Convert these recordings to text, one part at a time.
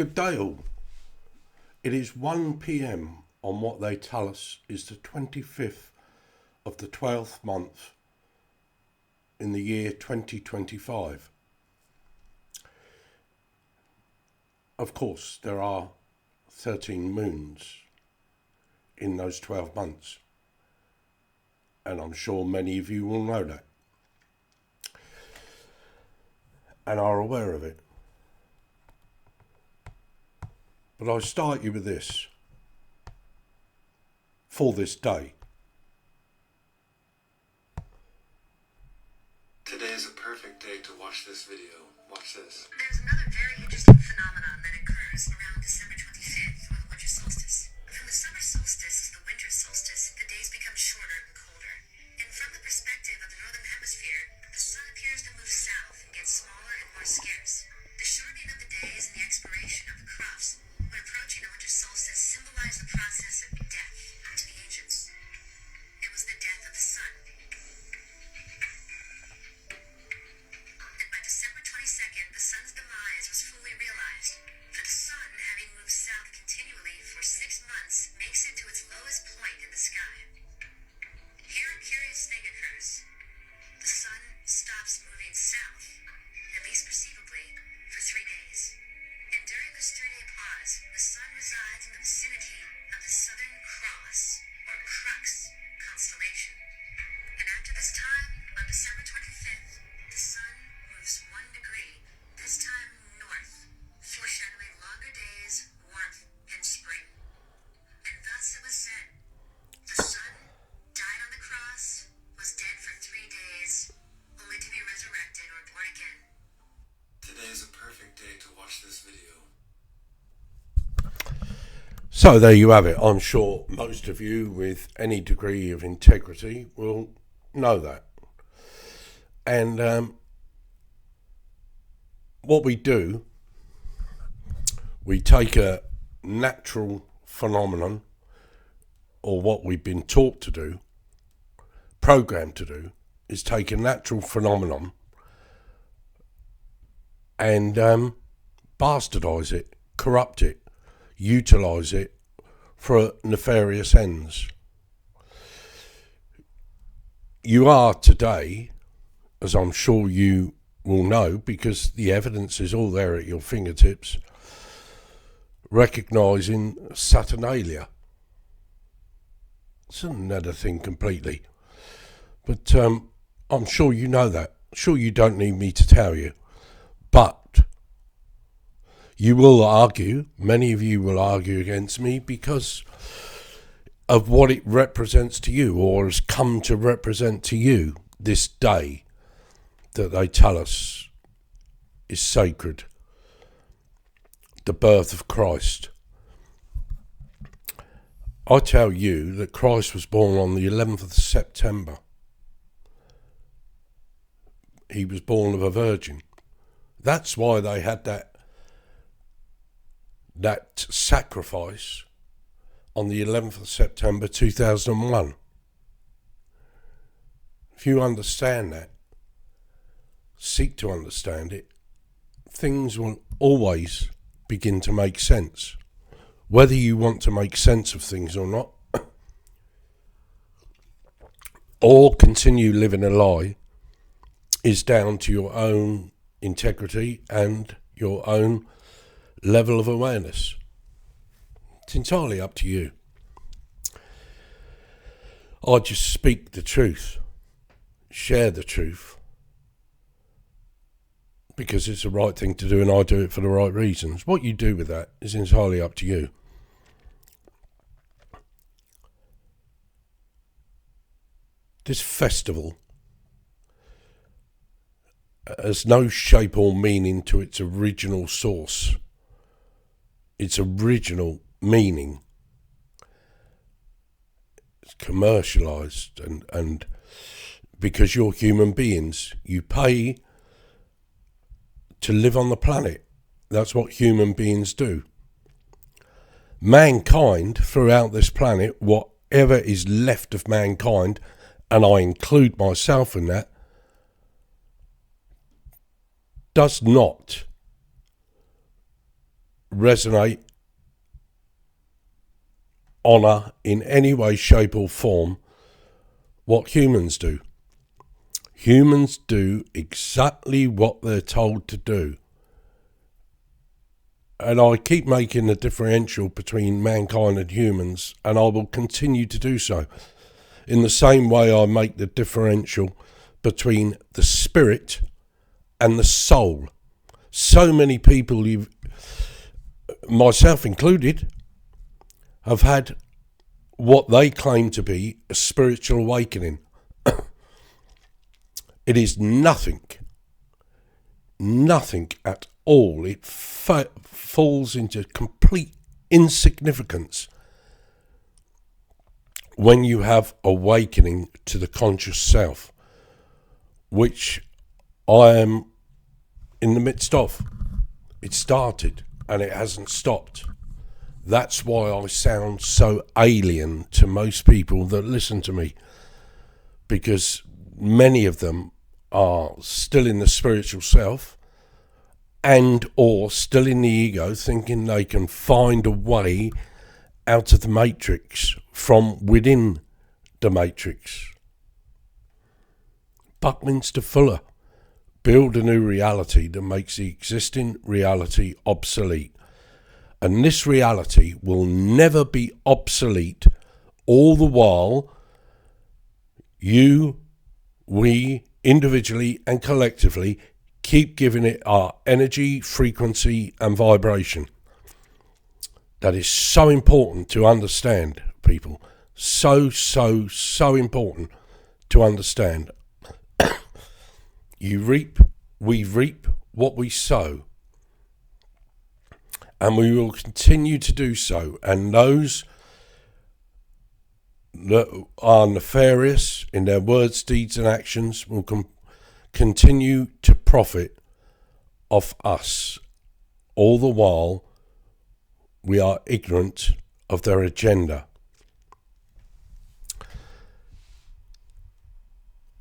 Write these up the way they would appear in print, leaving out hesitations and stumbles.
Good day all. It is 1 p.m. on what they tell us is the 25th of the 12th month in the year 2025. Of course, there are 13 moons in those 12 months, and I'm sure many of you will know that and are aware of it. But I'll start you with this. For this day. Today is a perfect day to watch this video. Watch this. There's another very interesting phenomenon that occurs around December 25th, or the winter solstice. From the summer solstice to the winter solstice, the days become shorter and colder. And from the perspective of the northern hemisphere, the sun appears to move south and get smaller and more scarce. The shortening of the days and the expiration of the crops when approaching the winter solstice symbolize the process of death to the ancients. It was the death of the sun. And by December 22nd, the sun's demise was fully realized. For the sun, having moved south continually for 6 months, makes it to its lowest point in the sky. Here a curious thing occurs. The sun stops moving south, at least perceivably, for 3 days. And during this 3-day pause, the sun resides in the vicinity of the Southern Cross, or Crux, constellation. And after this time, on December 25th, the sun moves 1 degree, this time north, foreshadowing longer days, warmth, and spring. And thus it was said, the sun died on the cross, was dead for 3 days, only to be resurrected or born again. Today is a perfect day to watch this video. So there you have it. I'm sure most of you with any degree of integrity will know that. And what we do, we take a natural phenomenon, or what we've been taught to do, programmed to do, is take a natural phenomenon and bastardize it, corrupt it, utilize it for nefarious ends. You are today, as I'm sure you will know, because the evidence is all there at your fingertips, recognising Saturnalia. It's another thing completely. But I'm sure you know that. Sure you don't need me to tell you. But you will argue, many of you will argue against me because of what it represents to you, or has come to represent to you, this day that they tell us is sacred, the birth of Christ. I tell you that Christ was born on the 11th of September. He was born of a virgin. That's why they had that sacrifice on the 11th of September 2001. If you understand that, seek to understand it, things will always begin to make sense. Whether you want to make sense of things or not, or continue living a lie, is down to your own integrity and your own level of awareness. It's entirely up to you. I just speak the truth, share the truth, because it's the right thing to do and I do it for the right reasons. What you do with that is entirely up to you. This festival has no shape or meaning to its original source. Its original meaning. It's commercialised and because you're human beings, you pay to live on the planet. That's what human beings do. Mankind throughout this planet, whatever is left of mankind, and I include myself in that, does not resonate, honour in any way, shape or form what humans do. Humans do exactly what they're told to do. And I keep making the differential between mankind and humans, and I will continue to do so. In the same way I make the differential between the spirit and the soul. So many people, myself included, have had what they claim to be a spiritual awakening. It is nothing at all. It falls into complete insignificance when you have awakening to the conscious self, which I am in the midst of. It started and it hasn't stopped. That's why I sound so alien to most people that listen to me, because many of them are still in the spiritual self and or still in the ego, thinking they can find a way out of the matrix from within the matrix. Buckminster Fuller: build a new reality that makes the existing reality obsolete. And this reality will never be obsolete, all the while you, we, individually and collectively, keep giving it our energy, frequency and vibration. That is so important to understand, people. So important to understand. We reap what we sow. And we will continue to do so. And those that are nefarious in their words, deeds and actions will continue to profit off us, all the while we are ignorant of their agenda.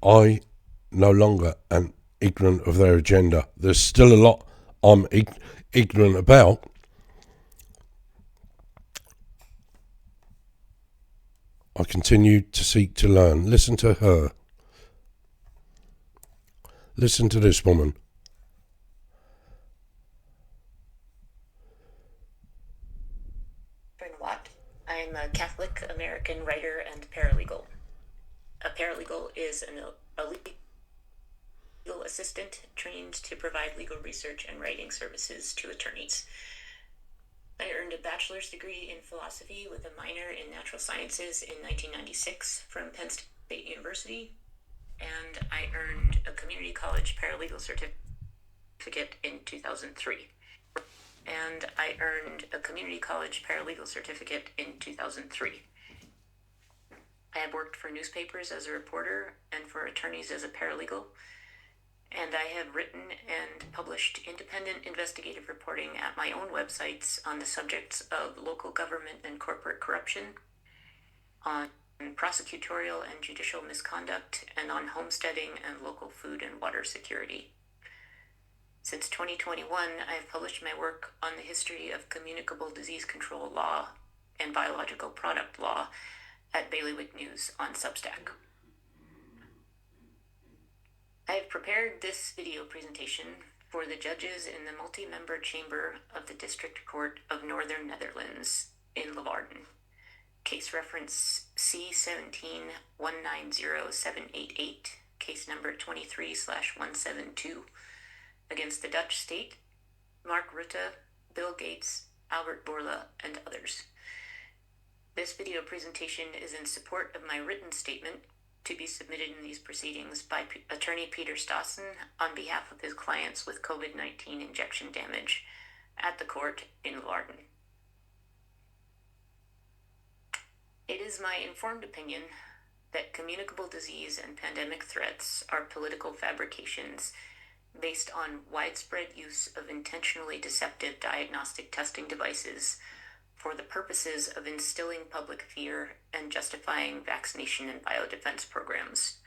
I no longer am ignorant of their agenda. There's still a lot I'm ignorant about. I continue to seek to learn. Listen to her. Listen to this woman. Watt. I'm a Catholic American writer and paralegal. A paralegal is a legal assistant trained to provide legal research and writing services to attorneys. I earned a bachelor's degree in philosophy with a minor in natural sciences in 1996 from Penn State University, and I earned a community college paralegal certificate in 2003. I have worked for newspapers as a reporter and for attorneys as a paralegal, and I have written and published independent investigative reporting at my own websites on the subjects of local government and corporate corruption, on prosecutorial and judicial misconduct, and on homesteading and local food and water security. Since 2021, I have published my work on the history of communicable disease control law and biological product law at Bailiwick News on Substack. I have prepared this video presentation for the judges in the multi-member chamber of the District Court of Northern Netherlands in Leeuwarden. Case reference C17190788, case number 23/172, against the Dutch state, Mark Rutte, Bill Gates, Albert Bourla, and others. This video presentation is in support of my written statement to be submitted in these proceedings by Attorney Peter Stassen on behalf of his clients with COVID-19 injection damage at the court in Leeuwarden. It is my informed opinion that communicable disease and pandemic threats are political fabrications based on widespread use of intentionally deceptive diagnostic testing devices for the purposes of instilling public fear and justifying vaccination and biodefense programs.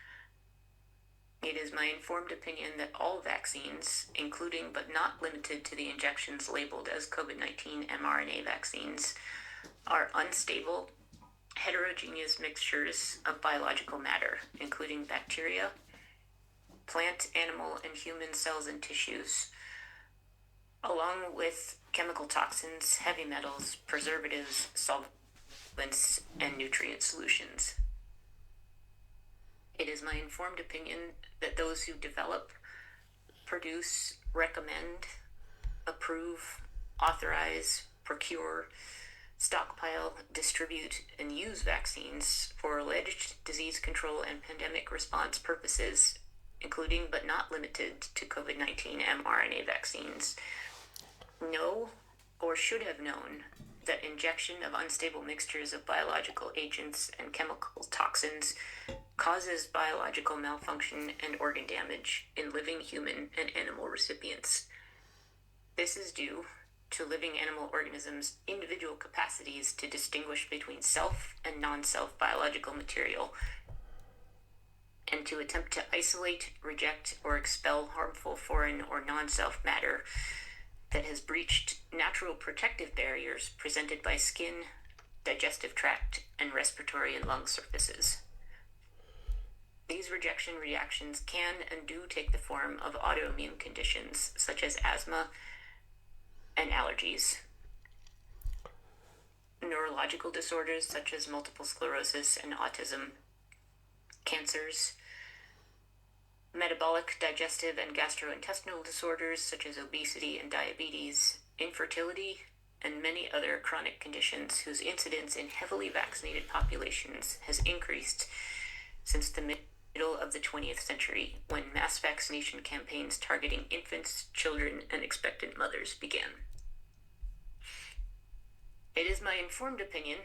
It is my informed opinion that all vaccines, including but not limited to the injections labeled as COVID-19 mRNA vaccines, are unstable, heterogeneous mixtures of biological matter, including bacteria, plant, animal, and human cells and tissues, along with chemical toxins, heavy metals, preservatives, solvents, and nutrient solutions. It is my informed opinion that those who develop, produce, recommend, approve, authorize, procure, stockpile, distribute, and use vaccines for alleged disease control and pandemic response purposes, including but not limited to COVID-19 mRNA vaccines, know or should have known that injection of unstable mixtures of biological agents and chemical toxins causes biological malfunction and organ damage in living human and animal recipients. This is due to living animal organisms' individual capacities to distinguish between self and non-self biological material, and to attempt to isolate, reject, or expel harmful foreign or non-self matter that has breached natural protective barriers presented by skin, digestive tract, and respiratory and lung surfaces. These rejection reactions can and do take the form of autoimmune conditions such as asthma and allergies, neurological disorders such as multiple sclerosis and autism, cancers, metabolic, digestive, and gastrointestinal disorders such as obesity and diabetes, infertility, and many other chronic conditions whose incidence in heavily vaccinated populations has increased since the middle of the 20th century, when mass vaccination campaigns targeting infants, children, and expectant mothers began. It is my informed opinion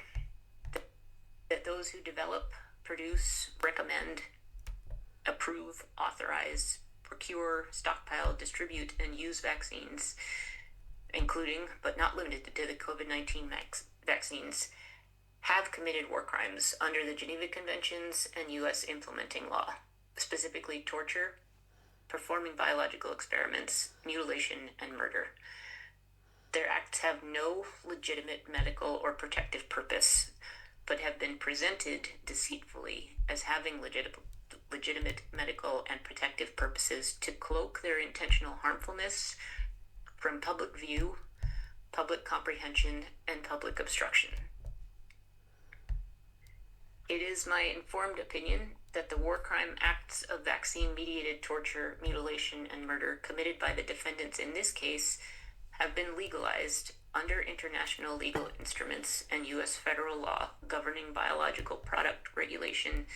that those who develop, produce, recommend, approve, authorize, procure, stockpile, distribute, and use vaccines, including but not limited to the COVID-19 vaccines, have committed war crimes under the Geneva Conventions and U.S. implementing law, specifically torture, performing biological experiments, mutilation, and murder. Their acts have no legitimate medical or protective purpose, but have been presented deceitfully as having legitimate medical and protective purposes to cloak their intentional harmfulness from public view, public comprehension, and public obstruction. It is my informed opinion that the war crime acts of vaccine-mediated torture, mutilation, and murder committed by the defendants in this case have been legalized under international legal instruments and U.S. federal law governing biological product regulation,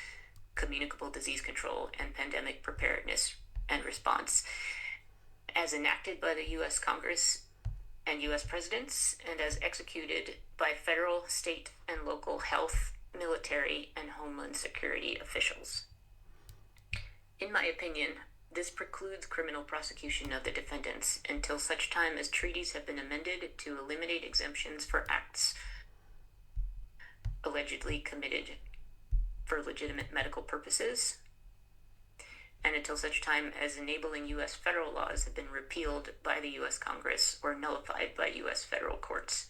communicable disease control, and pandemic preparedness and response, as enacted by the U.S. Congress and U.S. presidents, and as executed by federal, state, and local health, military, and homeland security officials. In my opinion, this precludes criminal prosecution of the defendants until such time as treaties have been amended to eliminate exemptions for acts allegedly committed for legitimate medical purposes, and until such time as enabling U.S. federal laws have been repealed by the U.S. Congress or nullified by U.S. federal courts.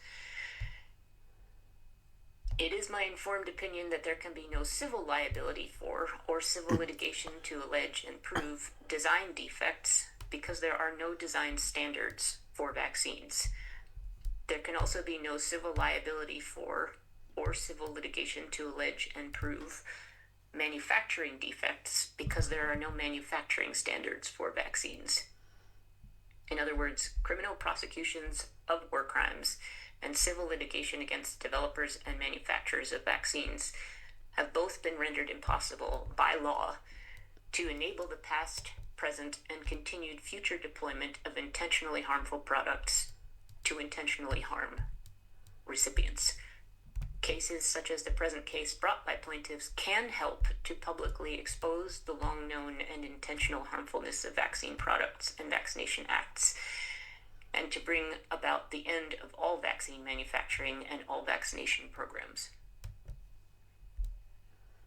It is my informed opinion that there can be no civil liability for or civil litigation to allege and prove design defects because there are no design standards for vaccines. There can also be no civil liability for or civil litigation to allege and prove manufacturing defects because there are no manufacturing standards for vaccines. In other words, criminal prosecutions of war crimes and civil litigation against developers and manufacturers of vaccines have both been rendered impossible by law to enable the past, present, and continued future deployment of intentionally harmful products to intentionally harm recipients. Cases such as the present case brought by plaintiffs can help to publicly expose the long-known and intentional harmfulness of vaccine products and vaccination acts, and to bring about the end of all vaccine manufacturing and all vaccination programs.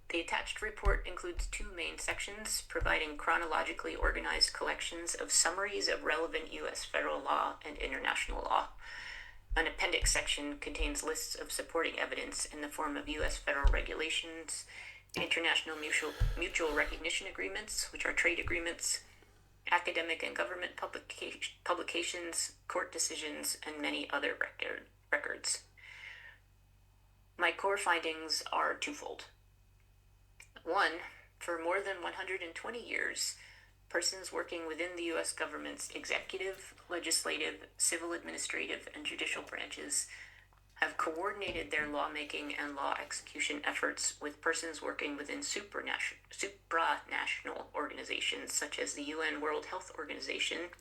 The attached report includes 2 main sections, providing chronologically organized collections of summaries of relevant U.S. federal law and international law. An appendix section contains lists of supporting evidence in the form of U.S. federal regulations, international mutual recognition agreements, which are trade agreements, academic and government publications, court decisions, and many other records. My core findings are twofold. 1, for more than 120 years, persons working within the U.S. government's executive, legislative, civil administrative, and judicial branches have coordinated their lawmaking and law execution efforts with persons working within supranational organizations such as the UN World Health Organization,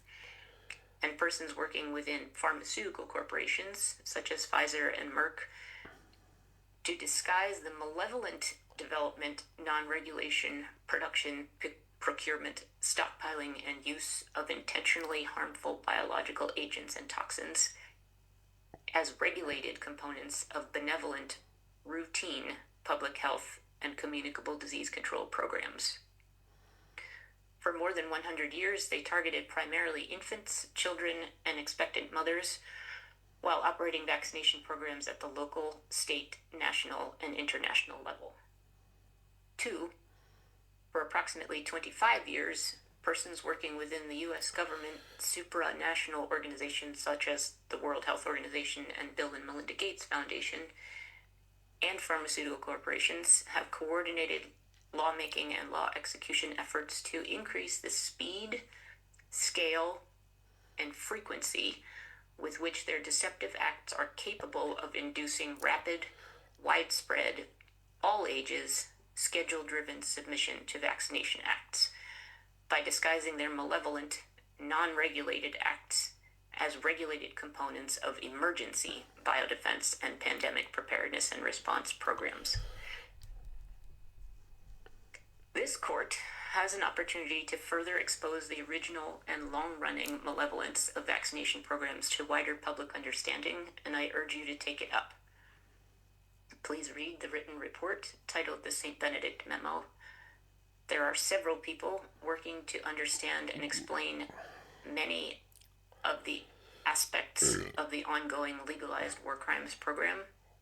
and persons working within pharmaceutical corporations such as Pfizer and Merck, to disguise the malevolent development, non-regulation, production, procurement, stockpiling, and use of intentionally harmful biological agents and toxins as regulated components of benevolent, routine public health and communicable disease control programs. For more than 100 years, they targeted primarily infants, children, and expectant mothers, while operating vaccination programs at the local, state, national, and international level. 2, for approximately 25 years, persons working within the U.S. government, supranational organizations such as the World Health Organization and Bill and Melinda Gates Foundation, and pharmaceutical corporations have coordinated lawmaking and law execution efforts to increase the speed, scale, and frequency with which their deceptive acts are capable of inducing rapid, widespread, all ages, schedule-driven submission to vaccination acts by disguising their malevolent, non-regulated acts as regulated components of emergency biodefense and pandemic preparedness and response programs. This court has an opportunity to further expose the original and long-running malevolence of vaccination programs to wider public understanding, and I urge you to take it up. Please read the written report titled the St. Benedict Memo. There are several people working to understand and explain many of the aspects of the ongoing legalized war crimes program,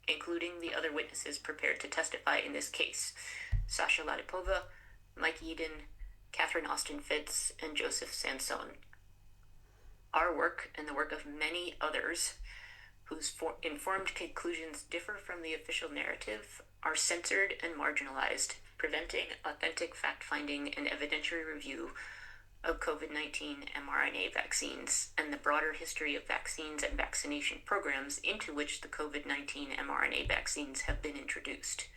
including the other witnesses prepared to testify in this case: Sasha Latipova, Mike Eden, Catherine Austin Fitz, and Joseph Sansone. Our work and the work of many others whose informed conclusions differ from the official narrative are censored and marginalized, preventing authentic fact-finding and evidentiary review of COVID-19 mRNA vaccines and the broader history of vaccines and vaccination programs into which the COVID-19 mRNA vaccines have been introduced.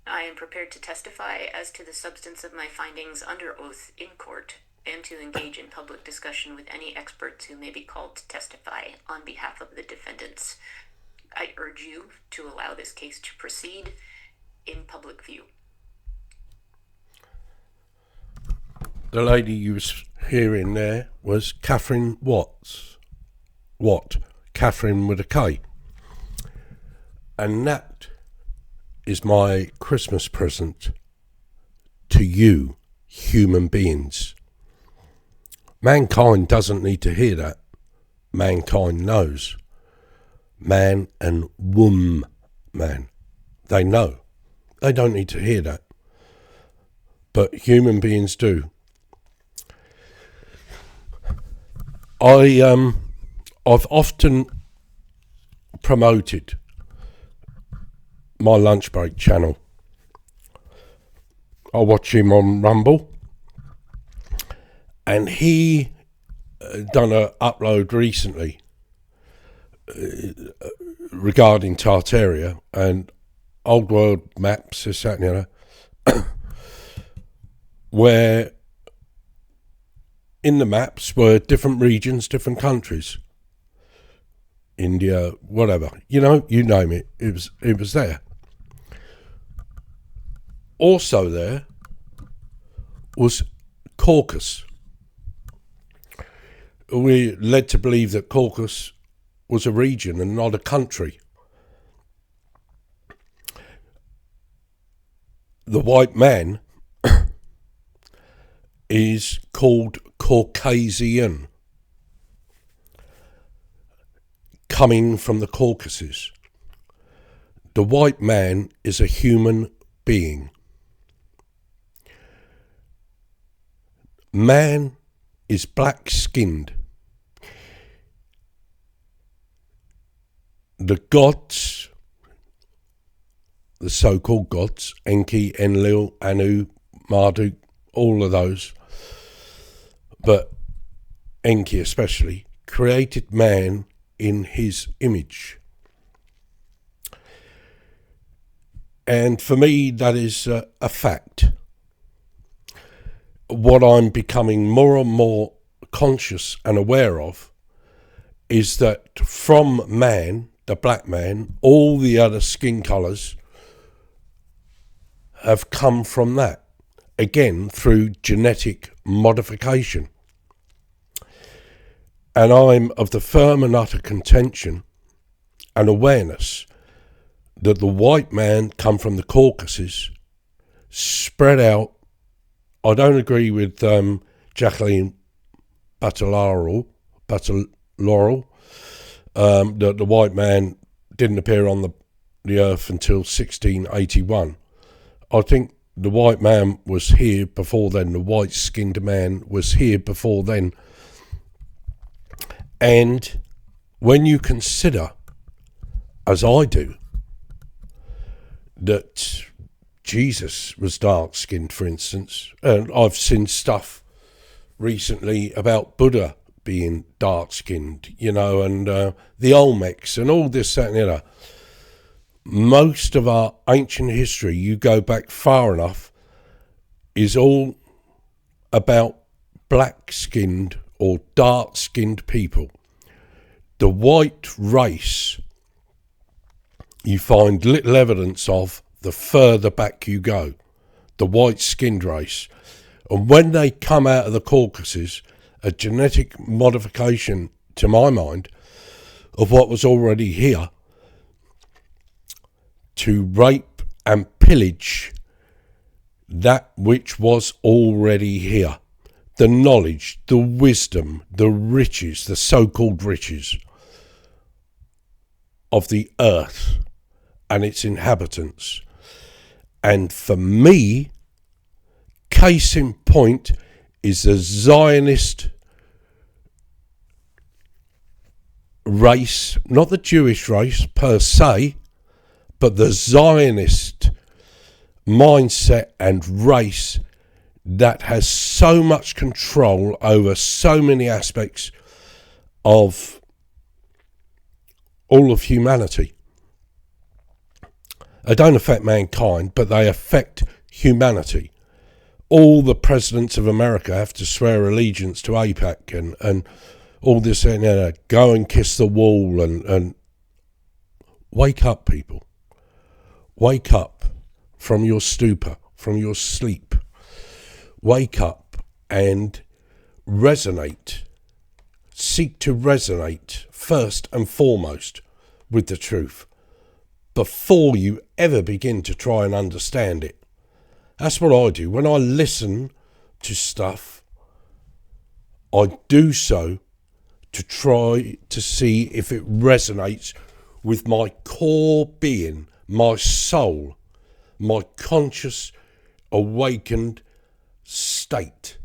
I am prepared to testify as to the substance of my findings under oath in court and to engage in public discussion with any experts who may be called to testify on behalf of the defendants. I urge you to allow this case to proceed in public view. The lady you was hearing there was Catherine Watts. Catherine with a K. And that is my Christmas present to you, human beings. Mankind doesn't need to hear that. Mankind knows. Man and woman, they know. They don't need to hear that. But human beings do. I've often promoted my lunch break channel. I watch him on Rumble, and he done an upload recently regarding Tartaria and old world maps, this, that, and the other, where in the maps were different regions, different countries, India, whatever, you name it, it was there. Also there was Caucasus. We're led to believe that Caucasus was a region and not a country. the white man is called Caucasian, coming from the Caucasus. The white man is a human being. Man is black-skinned. The gods, the so-called gods, Enki, Enlil, Anu, Marduk, all of those, but Enki especially, created man in his image. And for me, that is a fact. What I'm becoming more and more conscious and aware of is that from man, the black man, all the other skin colours have come from that. Again, through genetic modification. And I'm of the firm and utter contention and awareness that the white man come from the Caucasus, spread out. I don't agree with Jacqueline Butler-Laurel, that the white man didn't appear on the earth until 1681. I think the white man was here before then. The white-skinned man was here before then. And when you consider, as I do, that Jesus was dark-skinned, for instance, and I've seen stuff recently about Buddha being dark-skinned, you know, and the Olmecs and all this, that and the other. Most of our ancient history, you go back far enough, is all about black-skinned or dark-skinned people. The white race, you find little evidence of the further back you go, the white-skinned race. And when they come out of the Caucasus, a genetic modification, to my mind, of what was already here, to rape and pillage that which was already here. The knowledge, the wisdom, the riches, the so-called riches of the earth and its inhabitants. And for me, case in point is the Zionist race, not the Jewish race per se, but the Zionist mindset and race that has so much control over so many aspects of all of humanity. They don't affect mankind, but they affect humanity. All the presidents of America have to swear allegiance to AIPAC and all this and go and kiss the wall and wake up, people. Wake up from your stupor, from your sleep. Wake up and resonate. Seek to resonate first and foremost with the truth before you ever begin to try and understand it. That's what I do. When I listen to stuff, I do so to try to see if it resonates with my core being, my soul, my conscious, awakened state.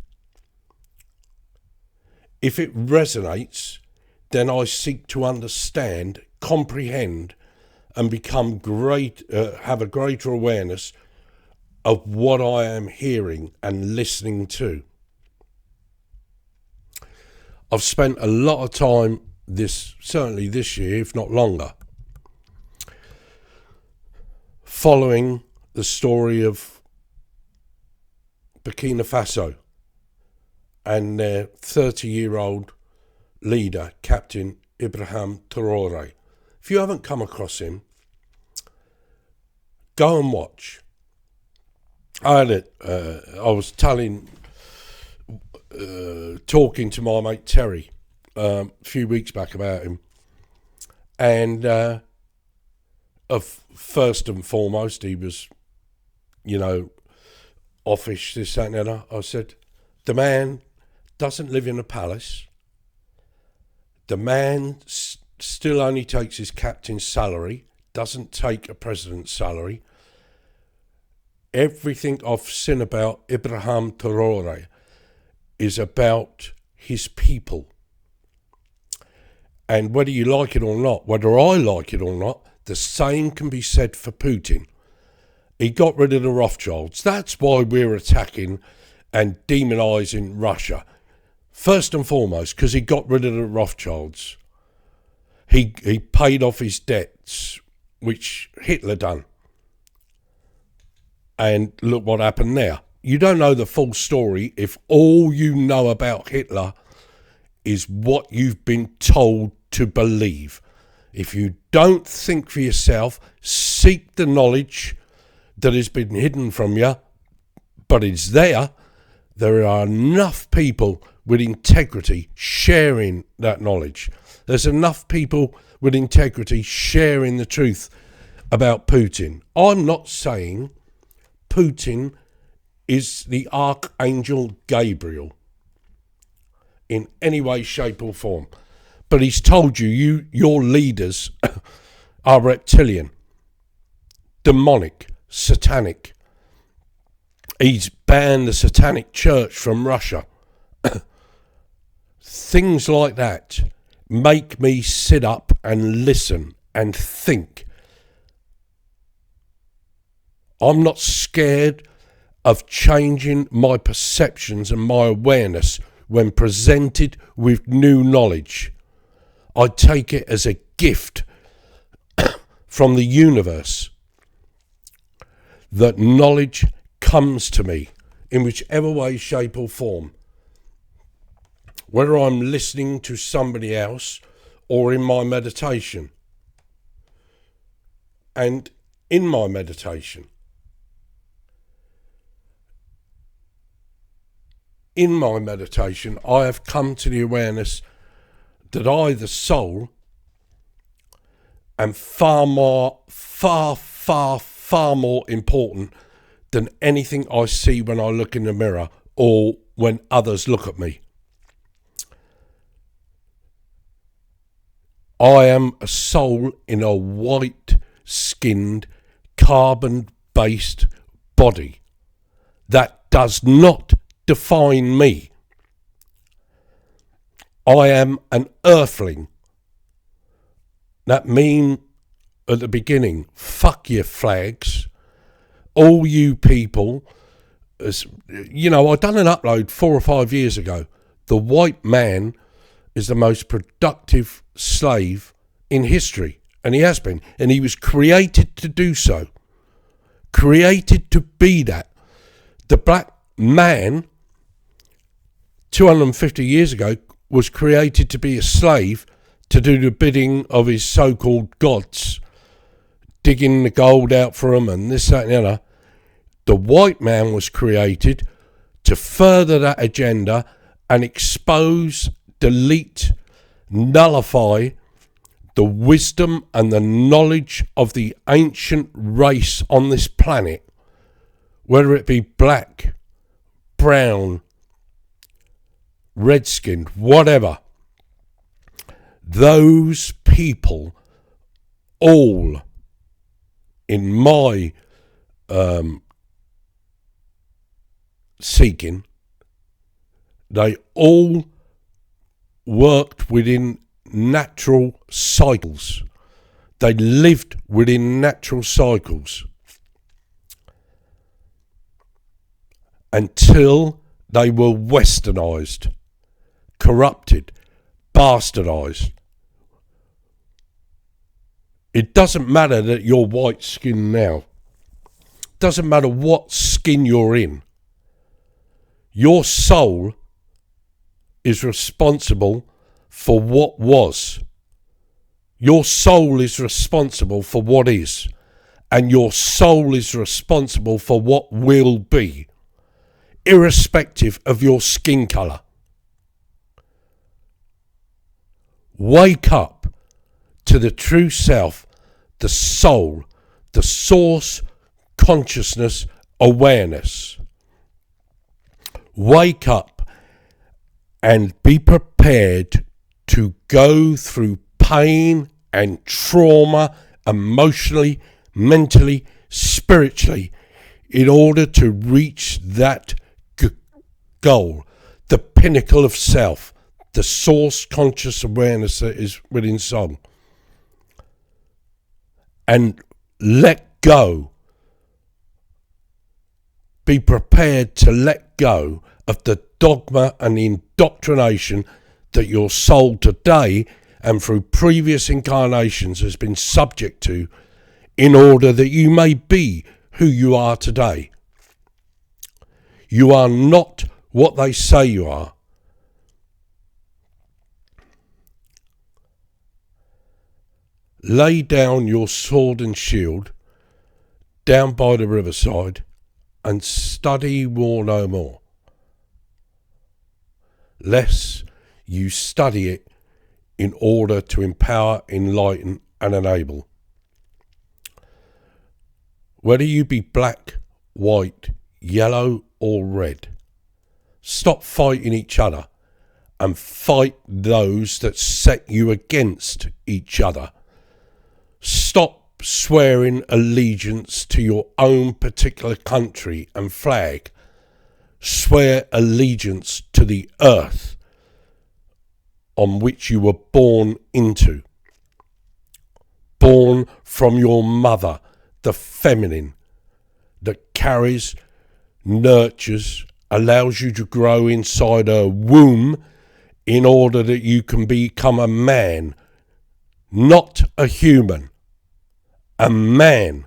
If it resonates, then I seek to understand, comprehend, and become have a greater awareness of what I am hearing and listening to. I've spent a lot of time certainly this year, if not longer, following the story of Burkina Faso and their 30-year-old leader, Captain Ibrahim Traoré. If you haven't come across him, go and watch. I was talking to my mate Terry a few weeks back about him, and first and foremost, he was office, this, that, and the other. I said, the man doesn't live in a palace. The man still only takes his captain's salary, doesn't take a president's salary. Everything I've seen about Ibrahim Traore is about his people. And whether you like it or not, whether I like it or not, the same can be said for Putin. He got rid of the Rothschilds. That's why we're attacking and demonising Russia. First and foremost, because he got rid of the Rothschilds. He paid off his debts, which Hitler done. And look what happened there. You don't know the full story if all you know about Hitler is what you've been told to believe. If you don't think for yourself, seek the knowledge that has been hidden from you, but it's there. There are enough people with integrity sharing that knowledge. There's enough people with integrity sharing the truth about Putin. I'm not saying Putin is the Archangel Gabriel in any way, shape or form. But he's told you your leaders are reptilian, demonic, satanic. He's banned the satanic church from Russia. Things like that make me sit up and listen and think. I'm not scared of changing my perceptions and my awareness when presented with new knowledge. I take it as a gift from the universe that knowledge comes to me in whichever way, shape or form. Whether I'm listening to somebody else or in my meditation. And in my meditation, I have come to the awareness that I, the soul, am far more important than anything I see when I look in the mirror or when others look at me. I am a soul in a white-skinned, carbon-based body. That does not define me. I am an earthling. That mean at the beginning, fuck your flags. All you people, I done an upload 4 or 5 years ago. The white man is the most productive slave in history, and he has been, and he was created to do so, created to be that. The black man 250 years ago was created to be a slave to do the bidding of his so-called gods, digging the gold out for him and this, that and the other. The white man was created to further that agenda and expose, delete, nullify the wisdom and the knowledge of the ancient race on this planet, whether it be black, brown, red-skinned, whatever. Those people all, in my seeking, they all worked within natural cycles. They lived within natural cycles until they were westernized, corrupted, bastardized. It doesn't matter that you're white skinned now. Doesn't matter what skin you're in. Your soul is responsible for what was. Your soul is responsible for what is. And your soul is responsible for what will be, irrespective of your skin colour. Wake up to the true self, the soul, the source consciousness awareness. Wake up and be prepared to go through pain and trauma emotionally, mentally, spiritually in order to reach that goal, the pinnacle of self, the source conscious awareness that is within soul. And let go. Be prepared to let go of the dogma and the indoctrination that your soul today and through previous incarnations has been subject to in order that you may be who you are today. You are not what they say you are. Lay down your sword and shield down by the riverside and study war no more, lest you study it in order to empower, enlighten and enable. Whether you be black, white, yellow or red, stop fighting each other and fight those that set you against each other. Stop swearing allegiance to your own particular country and flag. Swear allegiance to the earth on which you were born into. Born from your mother, the feminine, that carries, nurtures, allows you to grow inside her womb in order that you can become a man, not a human, a man.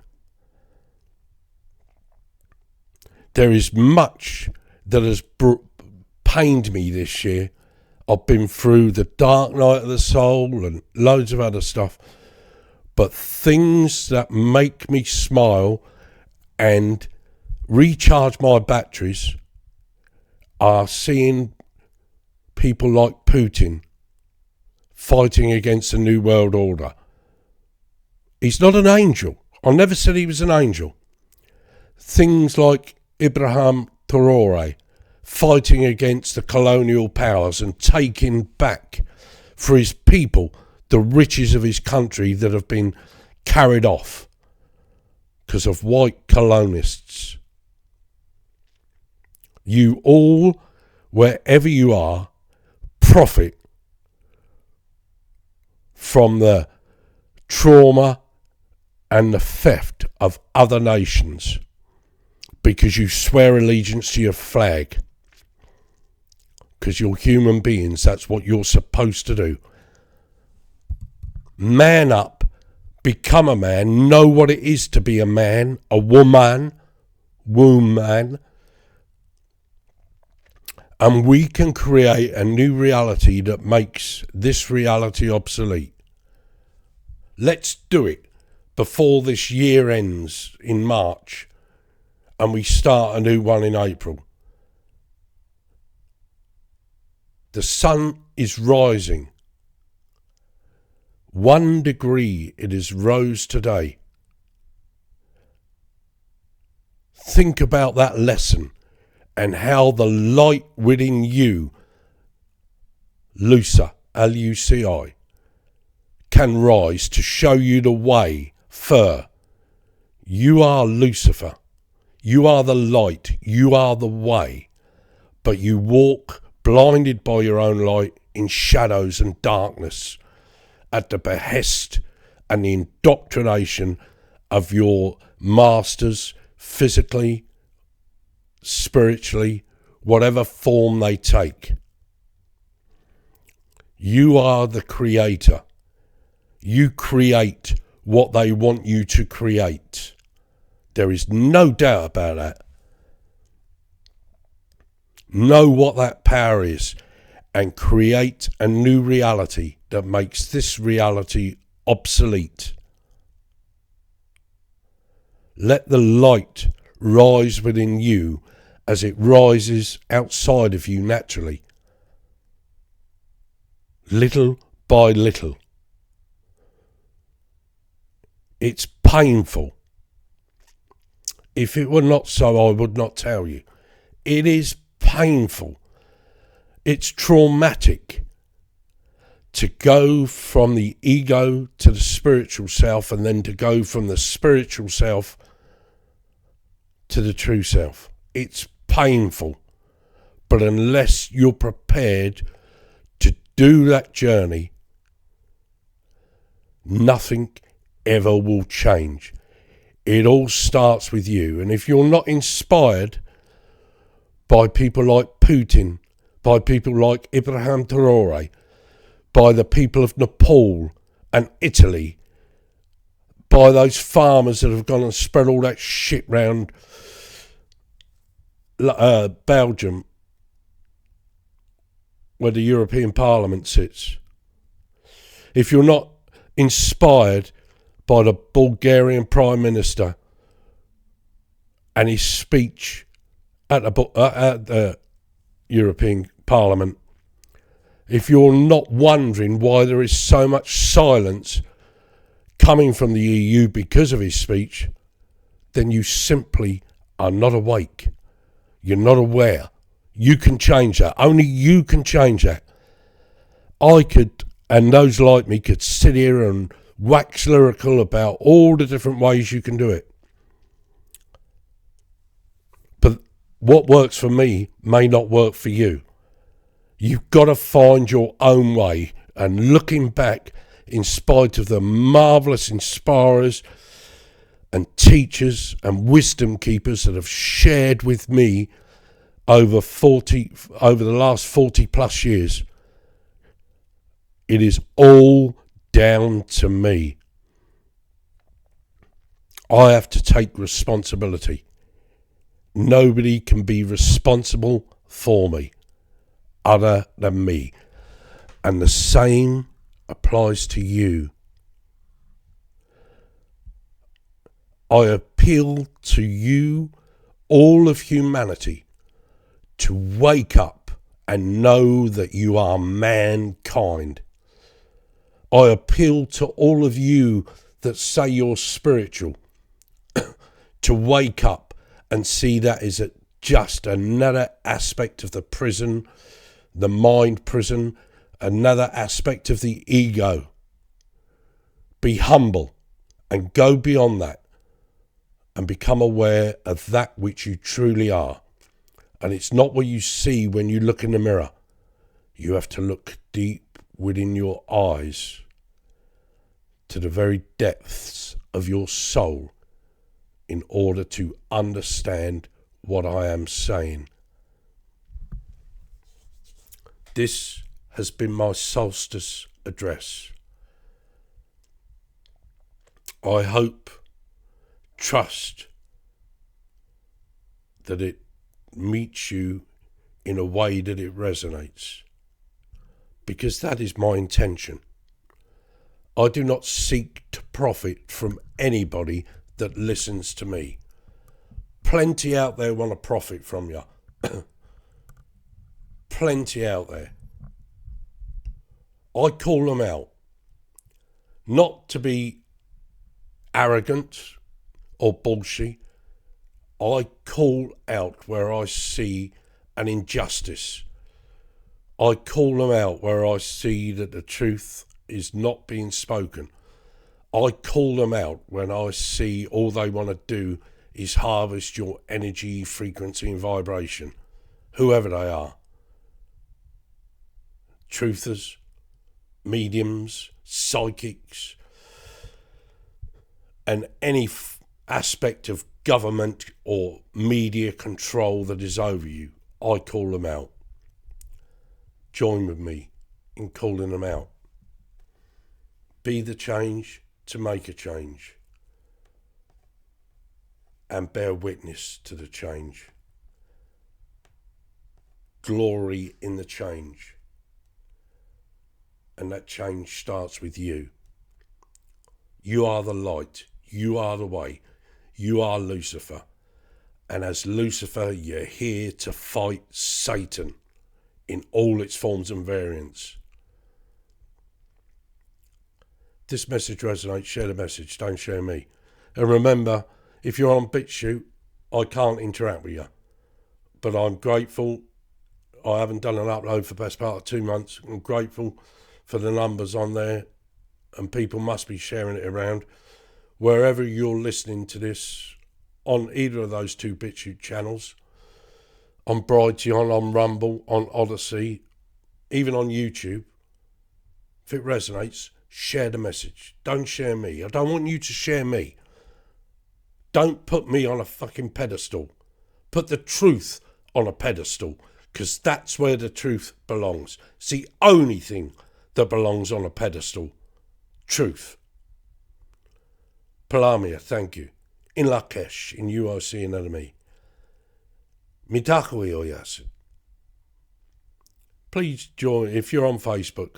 There is much that has pained me this year. I've been through the dark night of the soul and loads of other stuff. But things that make me smile and recharge my batteries are seeing people like Putin fighting against the New World Order. He's not an angel. I never said he was an angel. Things like Ibrahim Traore fighting against the colonial powers and taking back for his people the riches of his country that have been carried off because of white colonists. You all, wherever you are, profit from the trauma and the theft of other nations because you swear allegiance to your flag. Because you're human beings, that's what you're supposed to do. Man up, become a man, know what it is to be a man, a woman, and we can create a new reality that makes this reality obsolete. Let's do it before this year ends in March and we start a new one in April. The sun is rising. 1 degree it is rose today. Think about that lesson and how the light within you, Lucifer, L-U-C-I, can rise to show you the way. You are Lucifer. You are the light. You are the way. But you walk blinded by your own light in shadows and darkness at the behest and the indoctrination of your masters, physically, spiritually, whatever form they take. You are the creator. You create what they want you to create. There is no doubt about that. Know what that power is and create a new reality that makes this reality obsolete. Let the light rise within you as it rises outside of you naturally. Little by little. It's painful. If it were not so, I would not tell you. It is painful. It's traumatic to go from the ego to the spiritual self, and then to go from the spiritual self to the true self. It's painful. But unless you're prepared to do that journey, nothing ever will change. It all starts with you. And if you're not inspired by people like Putin, by people like Ibrahim Traore, by the people of Nepal and Italy, by those farmers that have gone and spread all that shit round Belgium, where the European Parliament sits. If you're not inspired by the Bulgarian Prime Minister and his speech at the European Parliament, if you're not wondering why there is so much silence coming from the EU because of his speech, then you simply are not awake. You're not aware. You can change that. Only you can change that. I could, and those like me, could sit here and wax lyrical about all the different ways you can do it. But what works for me may not work for you. You've got to find your own way. And looking back, in spite of the marvellous inspirers and teachers and wisdom keepers that have shared with me over the last 40 plus years, it is all down to me. I have to take responsibility. Nobody can be responsible for me other than me. And the same applies to you. I appeal to you, all of humanity, to wake up and know that you are mankind. I appeal to all of you that say you're spiritual to wake up and see that is just another aspect of the prison, the mind prison, another aspect of the ego. Be humble and go beyond that and become aware of that which you truly are. And it's not what you see when you look in the mirror. You have to look deep within your eyes to the very depths of your soul in order to understand what I am saying. This has been my solstice address. I hope, trust that it meets you in a way that it resonates, because that is my intention. I do not seek to profit from anybody that listens to me. Plenty out there want to profit from you. Plenty out there. I call them out. Not to be arrogant or bullshit. I call out where I see an injustice. I call them out where I see that the truth is not being spoken. I call them out when I see all they want to do is harvest your energy, frequency and vibration, whoever they are. Truthers, mediums, psychics, and any aspect of government or media control that is over you. I call them out. Join with me in calling them out. Be the change to make a change, and bear witness to the change. Glory in the change, and that change starts with you. You are the light, you are the way, you are Lucifer, and as Lucifer you're here to fight Satan in all its forms and variants. This message resonates, share the message, don't share me. And remember, if you're on Bitchute, I can't interact with you. But I'm grateful. I haven't done an upload for the best part of 2 months. I'm grateful for the numbers on there, and people must be sharing it around. Wherever you're listening to this, on either of those two Bitchute channels, on Brighteon, on Rumble, on Odyssey, even on YouTube, if it resonates, share the message. Don't share me. I don't want you to share me. Don't put me on a fucking pedestal. Put the truth on a pedestal, because that's where the truth belongs. It's the only thing that belongs on a pedestal. Truth. Palamia, thank you. In Lakesh, in UOC and enemy. Mitakui Oyasu. Please join, if you're on Facebook,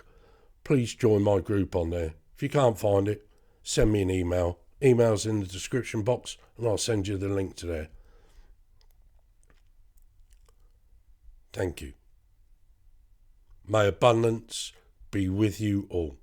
please join my group on there. If you can't find it, send me an email. Email's in the description box, and I'll send you the link to there. Thank you. May abundance be with you all.